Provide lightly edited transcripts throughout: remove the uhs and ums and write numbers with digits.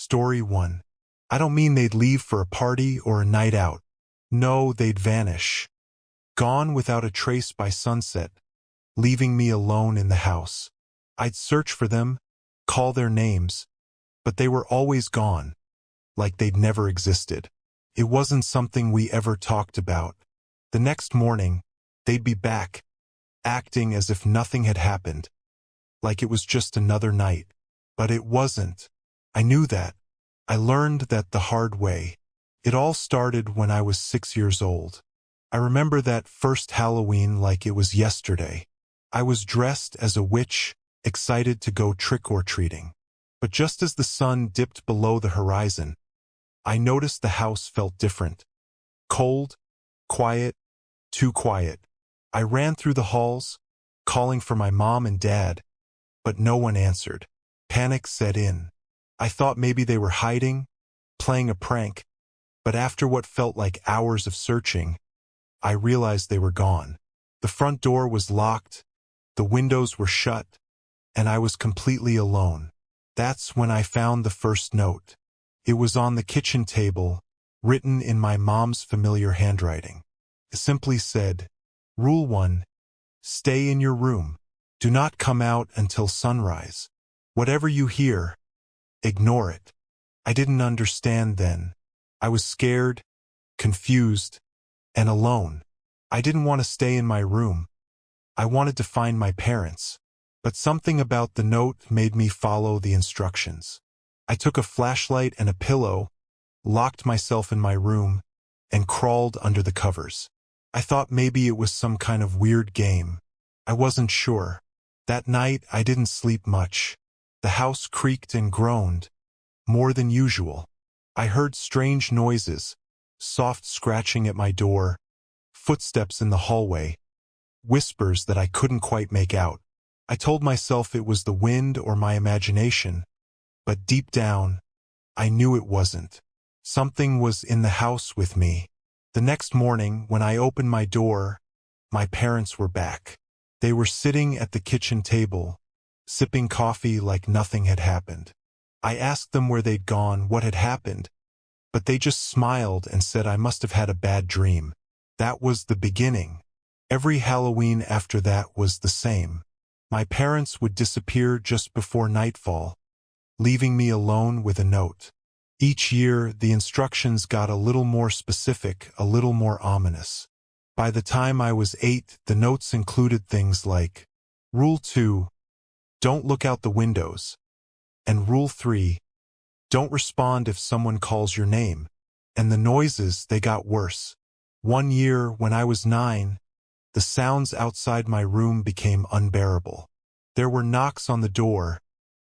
Story 1. I don't mean they'd leave for a party or a night out. No, they'd vanish. Gone without a trace by sunset, leaving me alone in the house. I'd search for them, call their names, but they were always gone, like they'd never existed. It wasn't something we ever talked about. The next morning, they'd be back, acting as if nothing had happened, like it was just another night. But it wasn't. I knew that. I learned that the hard way. It all started when I was 6 years old. I remember that first Halloween like it was yesterday. I was dressed as a witch, excited to go trick-or-treating. But just as the sun dipped below the horizon, I noticed the house felt different. Cold, quiet, too quiet. I ran through the halls, calling for my mom and dad, but no one answered. Panic set in. I thought maybe they were hiding, playing a prank, but after what felt like hours of searching, I realized they were gone. The front door was locked, the windows were shut, and I was completely alone. That's when I found the first note. It was on the kitchen table, written in my mom's familiar handwriting. It simply said, Rule 1. Stay in your room. Do not come out until sunrise. Whatever you hear, ignore it. I didn't understand then. I was scared, confused, and alone. I didn't want to stay in my room. I wanted to find my parents. But something about the note made me follow the instructions. I took a flashlight and a pillow, locked myself in my room, and crawled under the covers. I thought maybe it was some kind of weird game. I wasn't sure. That night I didn't sleep much. The house creaked and groaned, more than usual. I heard strange noises, soft scratching at my door, footsteps in the hallway, whispers that I couldn't quite make out. I told myself it was the wind or my imagination, but deep down, I knew it wasn't. Something was in the house with me. The next morning, when I opened my door, my parents were back. They were sitting at the kitchen table, sipping coffee like nothing had happened. I asked them where they'd gone, what had happened, but they just smiled and said I must have had a bad dream. That was the beginning. Every Halloween after that was the same. My parents would disappear just before nightfall, leaving me alone with a note. Each year, the instructions got a little more specific, a little more ominous. By the time I was 8, the notes included things like, Rule 2, don't look out the windows, and Rule 3, don't respond if someone calls your name. And the noises, they got worse. One year, when I was 9, the sounds outside my room became unbearable. There were knocks on the door,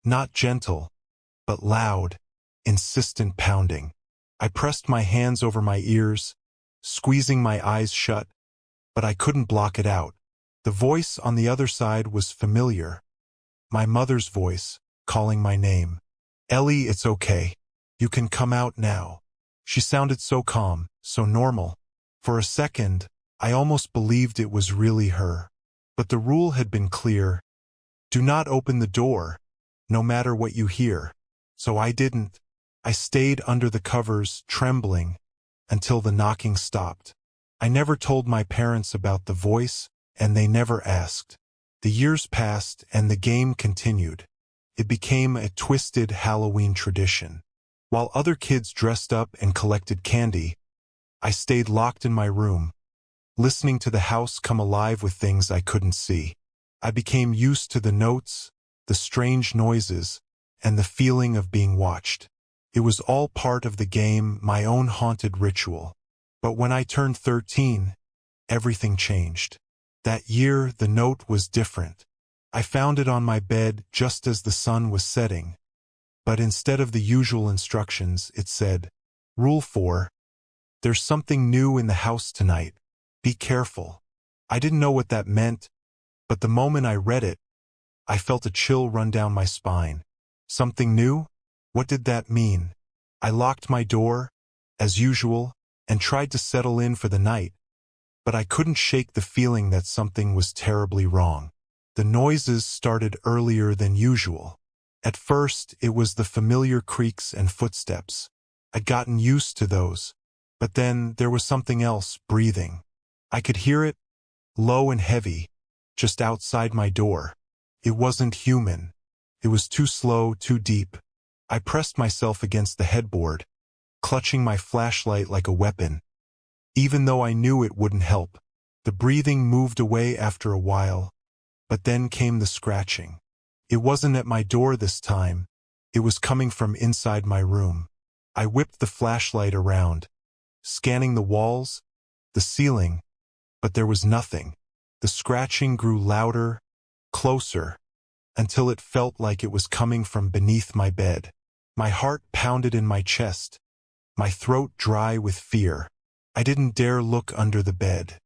not gentle, but loud, insistent pounding. I pressed my hands over my ears, squeezing my eyes shut, but I couldn't block it out. The voice on the other side was familiar. My mother's voice, calling my name. Ellie, it's okay. You can come out now. She sounded so calm, so normal. For a second, I almost believed it was really her. But the rule had been clear. Do not open the door, no matter what you hear. So I didn't. I stayed under the covers, trembling, until the knocking stopped. I never told my parents about the voice, and they never asked. The years passed, and the game continued. It became a twisted Halloween tradition. While other kids dressed up and collected candy, I stayed locked in my room, listening to the house come alive with things I couldn't see. I became used to the notes, the strange noises, and the feeling of being watched. It was all part of the game, my own haunted ritual. But when I turned 13, everything changed. That year, the note was different. I found it on my bed just as the sun was setting. But instead of the usual instructions, it said, Rule 4, there's something new in the house tonight. Be careful. I didn't know what that meant, but the moment I read it, I felt a chill run down my spine. Something new? What did that mean? I locked my door, as usual, and tried to settle in for the night, but I couldn't shake the feeling that something was terribly wrong. The noises started earlier than usual. At first, it was the familiar creaks and footsteps. I'd gotten used to those. But then there was something else, breathing. I could hear it, low and heavy, just outside my door. It wasn't human. It was too slow, too deep. I pressed myself against the headboard, clutching my flashlight like a weapon. Even though I knew it wouldn't help, the breathing moved away after a while, but then came the scratching. It wasn't at my door this time. It was coming from inside my room. I whipped the flashlight around, scanning the walls, the ceiling, but there was nothing. The scratching grew louder, closer, until it felt like it was coming from beneath my bed. My heart pounded in my chest, my throat dry with fear. I didn't dare look under the bed.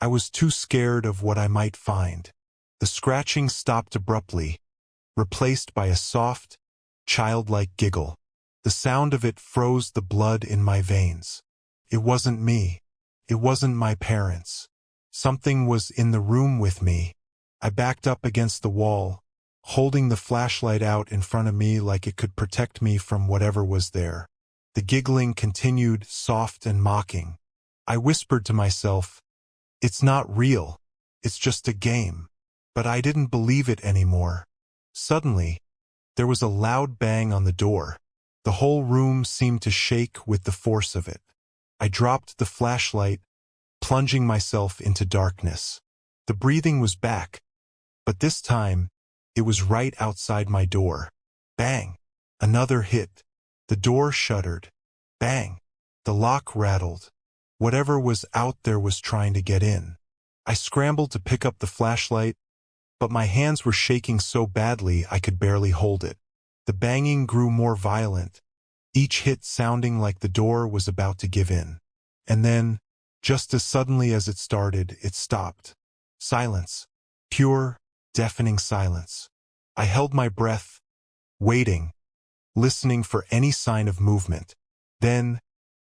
I was too scared of what I might find. The scratching stopped abruptly, replaced by a soft, childlike giggle. The sound of it froze the blood in my veins. It wasn't me. It wasn't my parents. Something was in the room with me. I backed up against the wall, holding the flashlight out in front of me like it could protect me from whatever was there. The giggling continued, soft and mocking. I whispered to myself, "It's not real. It's just a game." But I didn't believe it anymore. Suddenly, there was a loud bang on the door. The whole room seemed to shake with the force of it. I dropped the flashlight, plunging myself into darkness. The breathing was back, but this time, it was right outside my door. Bang! Another hit. The door shuddered. Bang! The lock rattled. Whatever was out there was trying to get in. I scrambled to pick up the flashlight, but my hands were shaking so badly I could barely hold it. The banging grew more violent, each hit sounding like the door was about to give in. And then, just as suddenly as it started, it stopped. Silence. Pure, deafening silence. I held my breath, waiting, listening for any sign of movement. Then,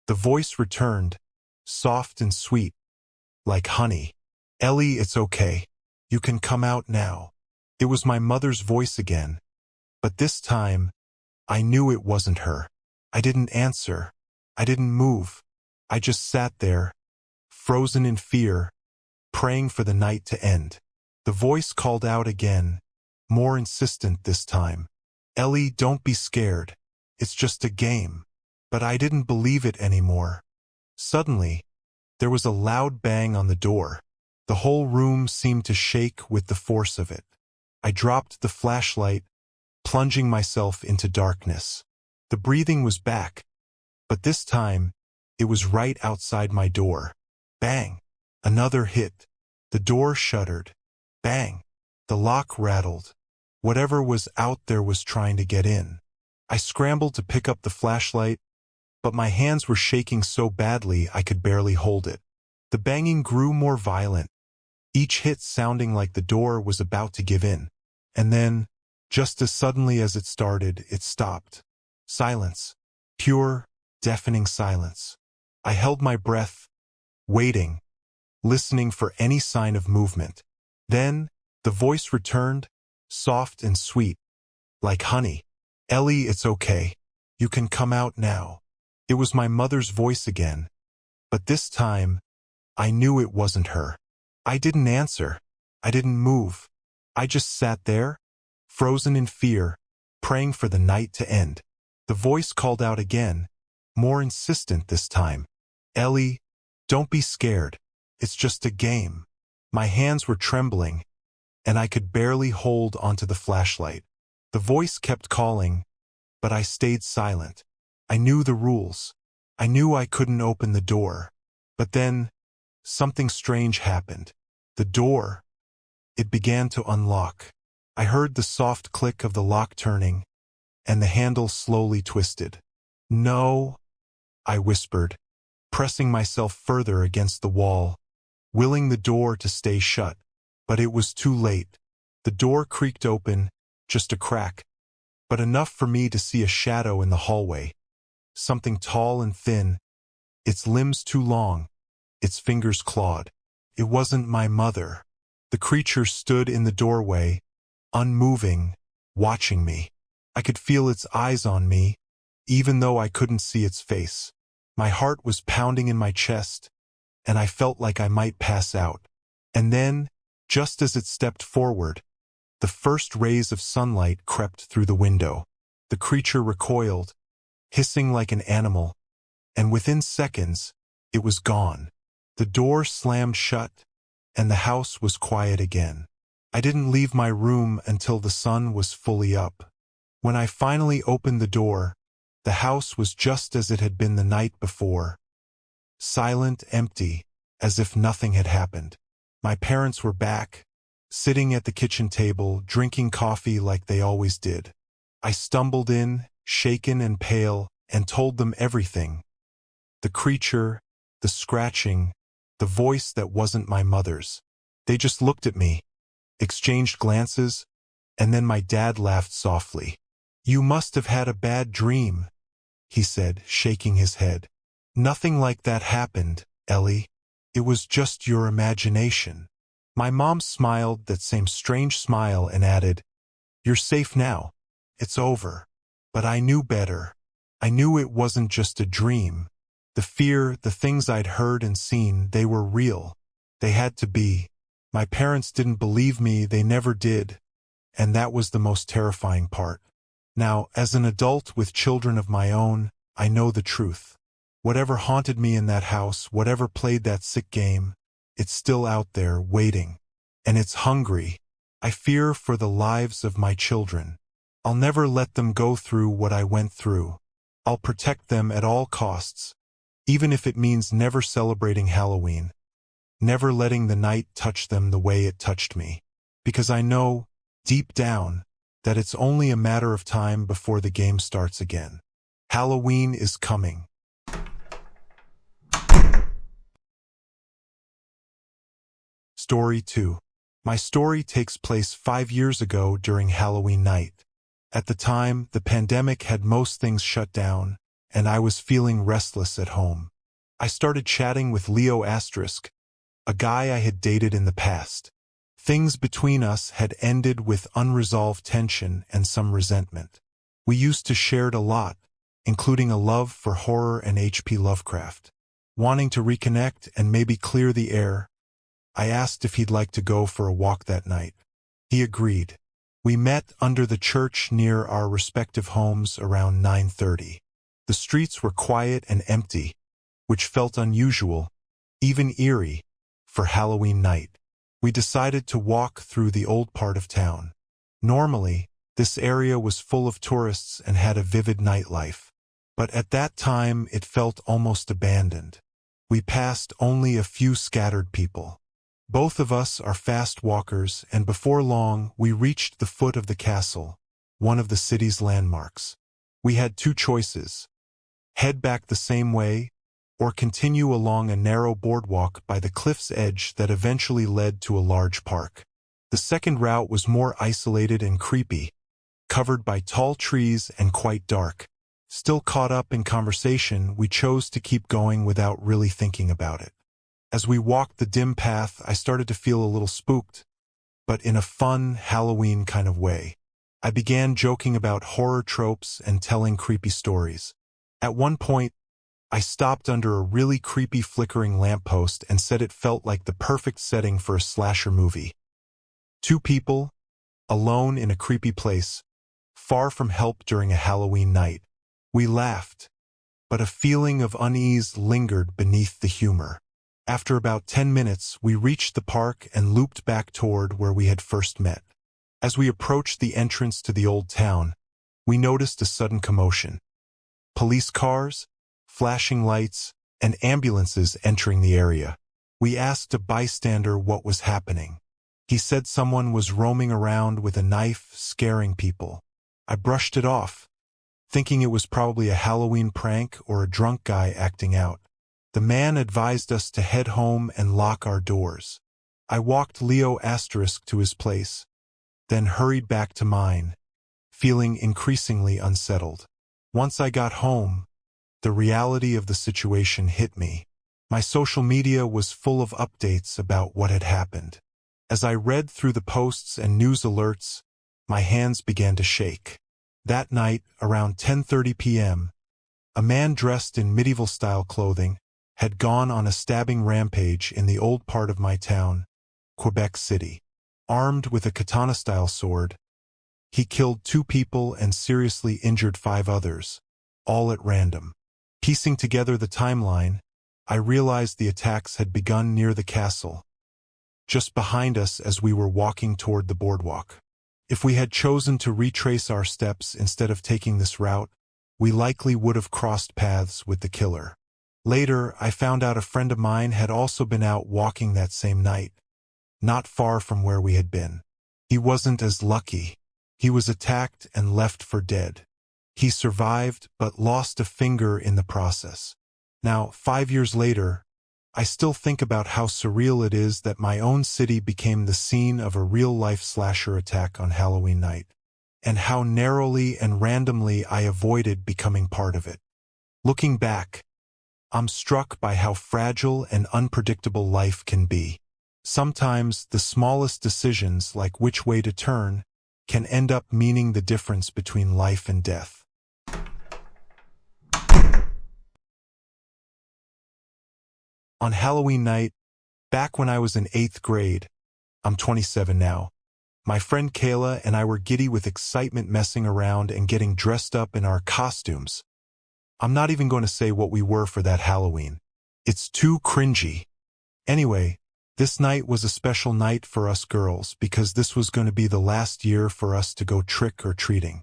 the voice returned, soft and sweet, like honey. "Ellie, it's okay. You can come out now." It was my mother's voice again, but this time, I knew it wasn't her. I didn't answer. I didn't move. I just sat there, frozen in fear, praying for the night to end. The voice called out again, more insistent this time. "Ellie, don't be scared. It's just a game." But I didn't believe it anymore. Suddenly, there was a loud bang on the door. The whole room seemed to shake with the force of it. I dropped the flashlight, plunging myself into darkness. The breathing was back, but this time, it was right outside my door. Bang! Another hit. The door shuddered. Bang! The lock rattled. Whatever was out there was trying to get in. I scrambled to pick up the flashlight, but my hands were shaking so badly I could barely hold it. The banging grew more violent, each hit sounding like the door was about to give in. And then, just as suddenly as it started, it stopped. Silence. Pure, deafening silence. I held my breath, waiting, listening for any sign of movement. Then, the voice returned, soft and sweet, like honey. "Ellie, it's okay. You can come out now." It was my mother's voice again, but this time, I knew it wasn't her. I didn't answer. I didn't move. I just sat there, frozen in fear, praying for the night to end. The voice called out again, more insistent this time. "Ellie, don't be scared. It's just a game." My hands were trembling, and I could barely hold onto the flashlight. The voice kept calling, but I stayed silent. I knew the rules. I knew I couldn't open the door. But then, something strange happened. The door, it began to unlock. I heard the soft click of the lock turning, and the handle slowly twisted. "No," I whispered, pressing myself further against the wall, willing the door to stay shut. But it was too late. The door creaked open, just a crack, but enough for me to see a shadow in the hallway. Something tall and thin, its limbs too long, its fingers clawed. It wasn't my mother. The creature stood in the doorway, unmoving, watching me. I could feel its eyes on me, even though I couldn't see its face. My heart was pounding in my chest, and I felt like I might pass out. And then, just as it stepped forward, the first rays of sunlight crept through the window. The creature recoiled, hissing like an animal, and within seconds, it was gone. The door slammed shut, and the house was quiet again. I didn't leave my room until the sun was fully up. When I finally opened the door, the house was just as it had been the night before. Silent, empty, as if nothing had happened. My parents were back, sitting at the kitchen table, drinking coffee like they always did. I stumbled in, shaken and pale, and told them everything. The creature, the scratching, the voice that wasn't my mother's. They just looked at me, exchanged glances, and then my dad laughed softly. "You must have had a bad dream," he said, shaking his head. "Nothing like that happened, Ellie. It was just your imagination." My mom smiled that same strange smile and added, "You're safe now. It's over." But I knew better. I knew it wasn't just a dream. The fear, the things I'd heard and seen, they were real. They had to be. My parents didn't believe me, they never did. And that was the most terrifying part. Now, as an adult with children of my own, I know the truth. Whatever haunted me in that house, whatever played that sick game, it's still out there, waiting. And it's hungry. I fear for the lives of my children. I'll never let them go through what I went through. I'll protect them at all costs, even if it means never celebrating Halloween, never letting the night touch them the way it touched me. Because I know, deep down, that it's only a matter of time before the game starts again. Halloween is coming. Story 2. My story takes place 5 years ago during Halloween night. At the time, the pandemic had most things shut down, and I was feeling restless at home. I started chatting with Leo Asterisk, a guy I had dated in the past. Things between us had ended with unresolved tension and some resentment. We used to share a lot, including a love for horror and H.P. Lovecraft. Wanting to reconnect and maybe clear the air, I asked if he'd like to go for a walk that night. He agreed. We met under the church near our respective homes around 9:30. The streets were quiet and empty, which felt unusual, even eerie, for Halloween night. We decided to walk through the old part of town. Normally, this area was full of tourists and had a vivid nightlife. But at that time, it felt almost abandoned. We passed only a few scattered people. Both of us are fast walkers, and before long, we reached the foot of the castle, one of the city's landmarks. We had two choices: head back the same way, or continue along a narrow boardwalk by the cliff's edge that eventually led to a large park. The second route was more isolated and creepy, covered by tall trees and quite dark. Still caught up in conversation, we chose to keep going without really thinking about it. As we walked the dim path, I started to feel a little spooked, but in a fun, Halloween kind of way. I began joking about horror tropes and telling creepy stories. At one point, I stopped under a really creepy flickering lamppost and said it felt like the perfect setting for a slasher movie. Two people, alone in a creepy place, far from help during a Halloween night. We laughed, but a feeling of unease lingered beneath the humor. After about 10 minutes, we reached the park and looped back toward where we had first met. As we approached the entrance to the old town, we noticed a sudden commotion. Police cars, flashing lights, and ambulances entering the area. We asked a bystander what was happening. He said someone was roaming around with a knife, scaring people. I brushed it off, thinking it was probably a Halloween prank or a drunk guy acting out. The man advised us to head home and lock our doors. I walked Leo Asterisk to his place, then hurried back to mine, feeling increasingly unsettled. Once I got home, the reality of the situation hit me. My social media was full of updates about what had happened. As I read through the posts and news alerts, my hands began to shake. That night, around 10:30 p.m., a man dressed in medieval-style clothing had gone on a stabbing rampage in the old part of my town, Quebec City. Armed with a katana-style sword, he killed 2 people and seriously injured 5 others, all at random. Piecing together the timeline, I realized the attacks had begun near the castle, just behind us as we were walking toward the boardwalk. If we had chosen to retrace our steps instead of taking this route, we likely would have crossed paths with the killer. Later, I found out a friend of mine had also been out walking that same night, not far from where we had been. He wasn't as lucky. He was attacked and left for dead. He survived, but lost a finger in the process. Now, 5 years later, I still think about how surreal it is that my own city became the scene of a real-life slasher attack on Halloween night, and how narrowly and randomly I avoided becoming part of it. Looking back, I'm struck by how fragile and unpredictable life can be. Sometimes the smallest decisions, like which way to turn, can end up meaning the difference between life and death. On Halloween night, back when I was in 8th grade, I'm 27 now, my friend Kayla and I were giddy with excitement, messing around and getting dressed up in our costumes. I'm not even going to say what we were for that Halloween. It's too cringy. Anyway, this night was a special night for us girls because this was going to be the last year for us to go trick-or-treating.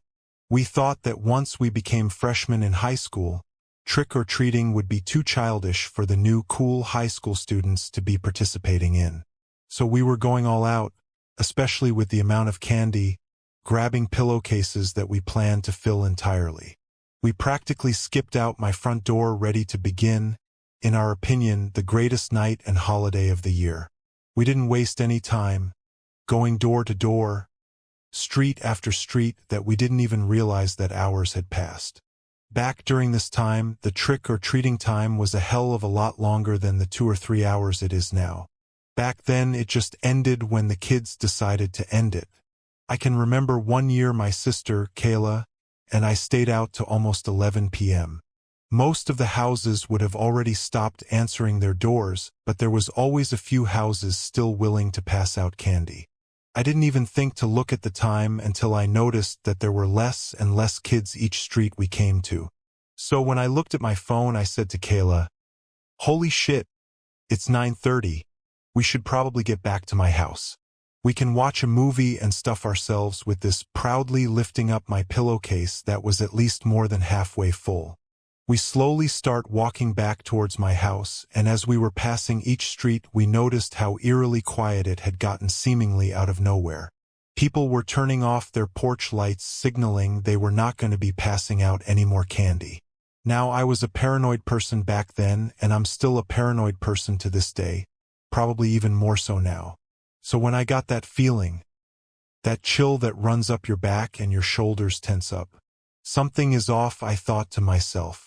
We thought that once we became freshmen in high school, trick-or-treating would be too childish for the new cool high school students to be participating in. So we were going all out, especially with the amount of candy, grabbing pillowcases that we planned to fill entirely. We practically skipped out my front door ready to begin, in our opinion, the greatest night and holiday of the year. We didn't waste any time, going door to door, street after street, that we didn't even realize that hours had passed. Back during this time, the trick-or-treating time was a hell of a lot longer than the 2 or 3 hours it is now. Back then, it just ended when the kids decided to end it. I can remember one year my sister, Kayla, and I stayed out to almost 11 p.m. Most of the houses would have already stopped answering their doors, but there was always a few houses still willing to pass out candy. I didn't even think to look at the time until I noticed that there were less and less kids each street we came to. So when I looked at my phone, I said to Kayla, "Holy shit, it's 9:30. We should probably get back to my house. We can watch a movie and stuff ourselves with this," proudly lifting up my pillowcase that was at least more than halfway full. We slowly start walking back towards my house, and as we were passing each street, we noticed how eerily quiet it had gotten seemingly out of nowhere. People were turning off their porch lights, signaling they were not going to be passing out any more candy. Now, I was a paranoid person back then, and I'm still a paranoid person to this day, probably even more so now. So when I got that feeling, that chill that runs up your back and your shoulders tense up, something is off, I thought to myself.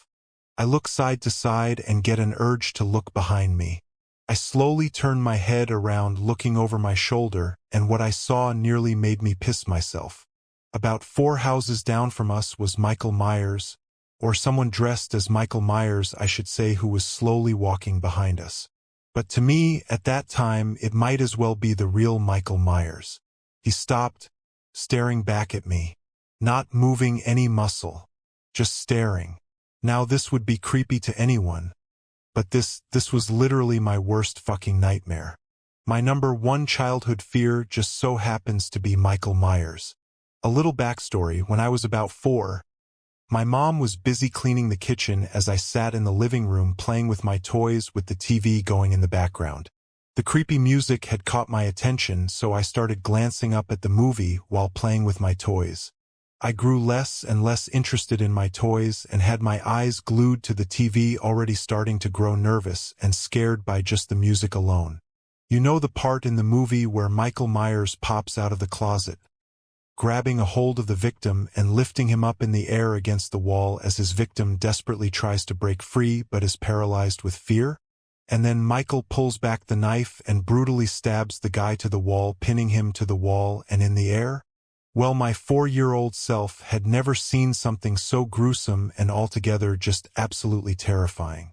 I look side to side and get an urge to look behind me. I slowly turn my head around, looking over my shoulder, and what I saw nearly made me piss myself. About 4 houses down from us was Michael Myers, or someone dressed as Michael Myers, I should say, who was slowly walking behind us. But to me, at that time, it might as well be the real Michael Myers. He stopped, staring back at me, not moving any muscle, just staring. Now this would be creepy to anyone, but this was literally my worst fucking nightmare. My number 1 childhood fear just so happens to be Michael Myers. A little backstory: when I was about 4, my mom was busy cleaning the kitchen as I sat in the living room playing with my toys with the TV going in the background. The creepy music had caught my attention, so I started glancing up at the movie while playing with my toys. I grew less and less interested in my toys and had my eyes glued to the TV, already starting to grow nervous and scared by just the music alone. You know the part in the movie where Michael Myers pops out of the closet, grabbing a hold of the victim and lifting him up in the air against the wall as his victim desperately tries to break free but is paralyzed with fear? And then Michael pulls back the knife and brutally stabs the guy to the wall, pinning him to the wall and in the air? Well, my 4-year-old self had never seen something so gruesome and altogether just absolutely terrifying.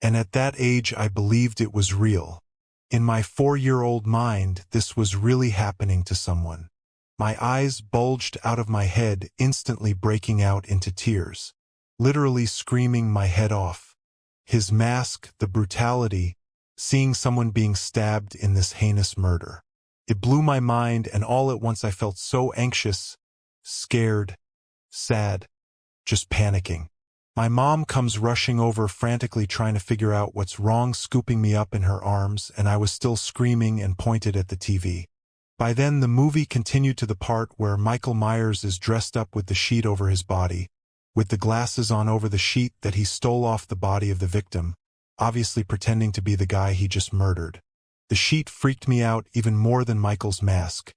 And at that age I believed it was real. In my 4-year-old mind, this was really happening to someone. My eyes bulged out of my head, instantly breaking out into tears. Literally screaming my head off. His mask, the brutality, seeing someone being stabbed in this heinous murder. It blew my mind, and all at once I felt so anxious, scared, sad, just panicking. My mom comes rushing over, frantically trying to figure out what's wrong, scooping me up in her arms, and I was still screaming and pointed at the TV. By then, the movie continued to the part where Michael Myers is dressed up with the sheet over his body, with the glasses on over the sheet that he stole off the body of the victim, obviously pretending to be the guy he just murdered. The sheet freaked me out even more than Michael's mask.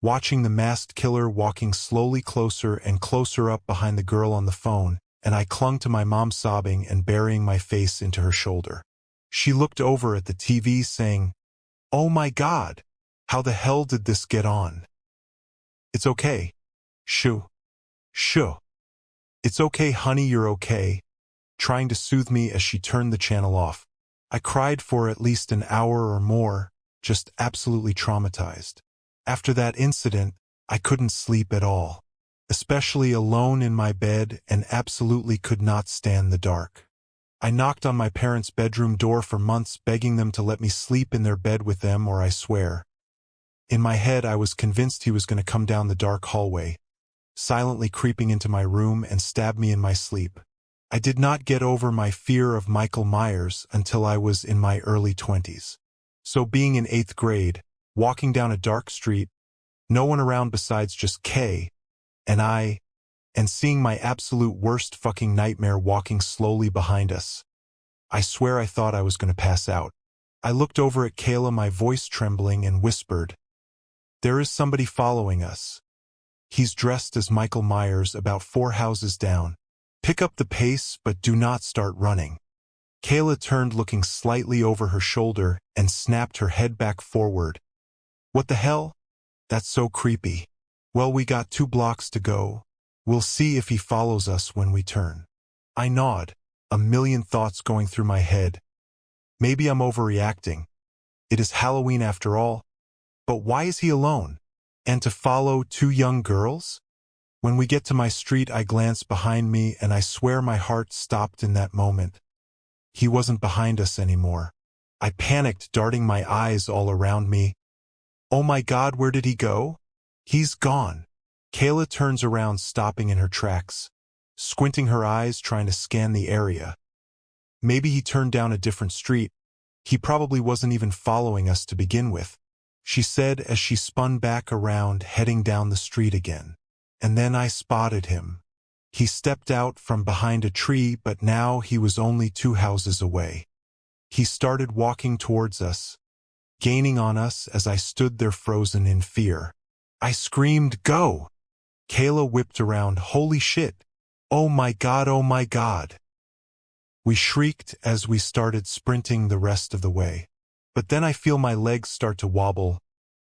Watching the masked killer walking slowly closer and closer up behind the girl on the phone, and I clung to my mom, sobbing and burying my face into her shoulder. She looked over at the TV saying, "Oh my God, how the hell did this get on?" "It's okay. Shoo. Shoo. It's okay, honey, you're okay," trying to soothe me as she turned the channel off. I cried for at least an hour or more, just absolutely traumatized. After that incident, I couldn't sleep at all, especially alone in my bed, and absolutely could not stand the dark. I knocked on my parents' bedroom door for months, begging them to let me sleep in their bed with them, or I swear. In my head, I was convinced he was going to come down the dark hallway, silently creeping into my room and stab me in my sleep. I did not get over my fear of Michael Myers until I was in my early 20s. So being in 8th grade, walking down a dark street, no one around besides just Kay and I, and seeing my absolute worst fucking nightmare walking slowly behind us, I swear I thought I was going to pass out. I looked over at Kayla, my voice trembling, and whispered, "There is somebody following us. He's dressed as Michael Myers, about 4 houses down. Pick up the pace, but do not start running." Kayla turned, looking slightly over her shoulder, and snapped her head back forward. "What the hell? That's so creepy." "Well, we got 2 blocks to go. We'll see if he follows us when we turn." I nod, a million thoughts going through my head. Maybe I'm overreacting. It is Halloween after all. But why is he alone? And to follow 2 young girls? When we get to my street, I glance behind me, and I swear my heart stopped in that moment. He wasn't behind us anymore. I panicked, darting my eyes all around me. "Oh my God, where did he go?" "He's gone." Kayla turns around, stopping in her tracks, squinting her eyes, trying to scan the area. Maybe he turned down a different street. He probably wasn't even following us to begin with, she said as she spun back around, heading down the street again. And then I spotted him. He stepped out from behind a tree, but now he was only 2 houses away. He started walking towards us, gaining on us as I stood there frozen in fear. I screamed, "Go!" Kayla whipped around. "Holy shit! Oh my God, oh my God!" We shrieked as we started sprinting the rest of the way. But then I feel my legs start to wobble.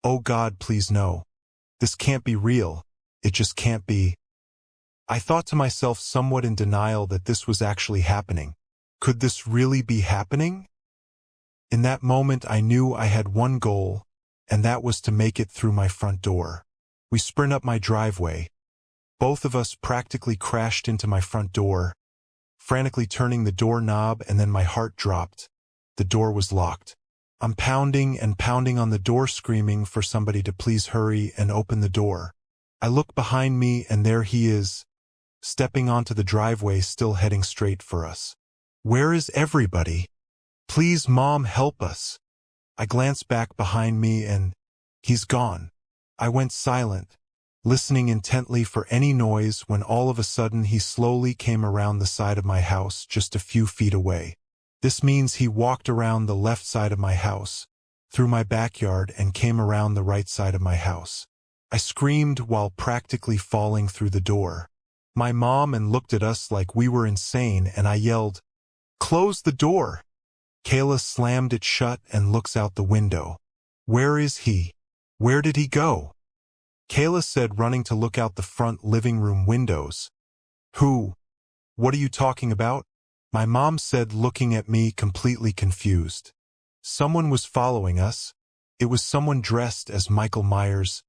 "Oh God, please no. This can't be real. It just can't be." I thought to myself, somewhat in denial, that this was actually happening. Could this really be happening? In that moment, I knew I had one goal, and that was to make it through my front door. We sprint up my driveway. Both of us practically crashed into my front door, frantically turning the doorknob, and then my heart dropped. The door was locked. I'm pounding and pounding on the door, screaming for somebody to please hurry and open the door. I look behind me, and there he is, stepping onto the driveway, still heading straight for us. "Where is everybody? Please, Mom, help us." I glance back behind me, and he's gone. I went silent, listening intently for any noise, when all of a sudden he slowly came around the side of my house just a few feet away. This means he walked around the left side of my house, through my backyard, and came around the right side of my house. I screamed while practically falling through the door. My mom and looked at us like we were insane, and I yelled, "Close the door!" Kayla slammed it shut and looks out the window. "Where is he? Where did he go?" Kayla said, running to look out the front living room windows. Who? What are you talking about? My mom said, looking at me completely confused. Someone was following us. It was someone dressed as Michael Myers.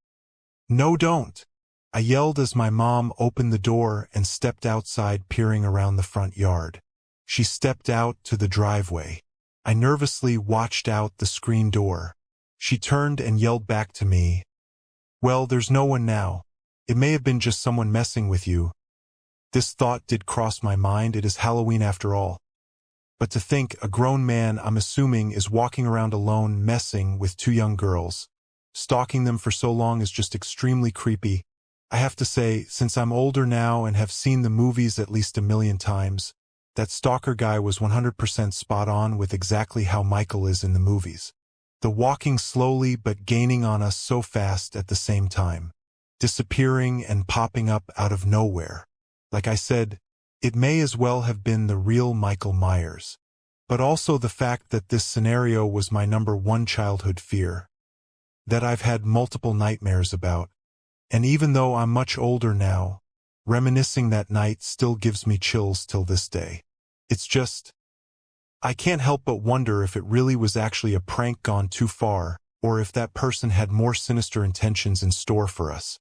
No, don't! I yelled as my mom opened the door and stepped outside, peering around the front yard. She stepped out to the driveway. I nervously watched out the screen door. She turned and yelled back to me, "Well, there's no one now. It may have been just someone messing with you." This thought did cross my mind. It is Halloween after all. But to think a grown man, I'm assuming, is walking around alone messing with two young girls. Stalking them for so long is just extremely creepy. I have to say, since I'm older now and have seen the movies at least 1,000,000 times, that stalker guy was 100% spot on with exactly how Michael is in the movies. The walking slowly but gaining on us so fast at the same time. Disappearing and popping up out of nowhere. Like I said, it may as well have been the real Michael Myers. But also the fact that this scenario was my #1 childhood fear. That I've had multiple nightmares about. And even though I'm much older now, reminiscing that night still gives me chills till this day. It's just, I can't help but wonder if it really was actually a prank gone too far, or if that person had more sinister intentions in store for us.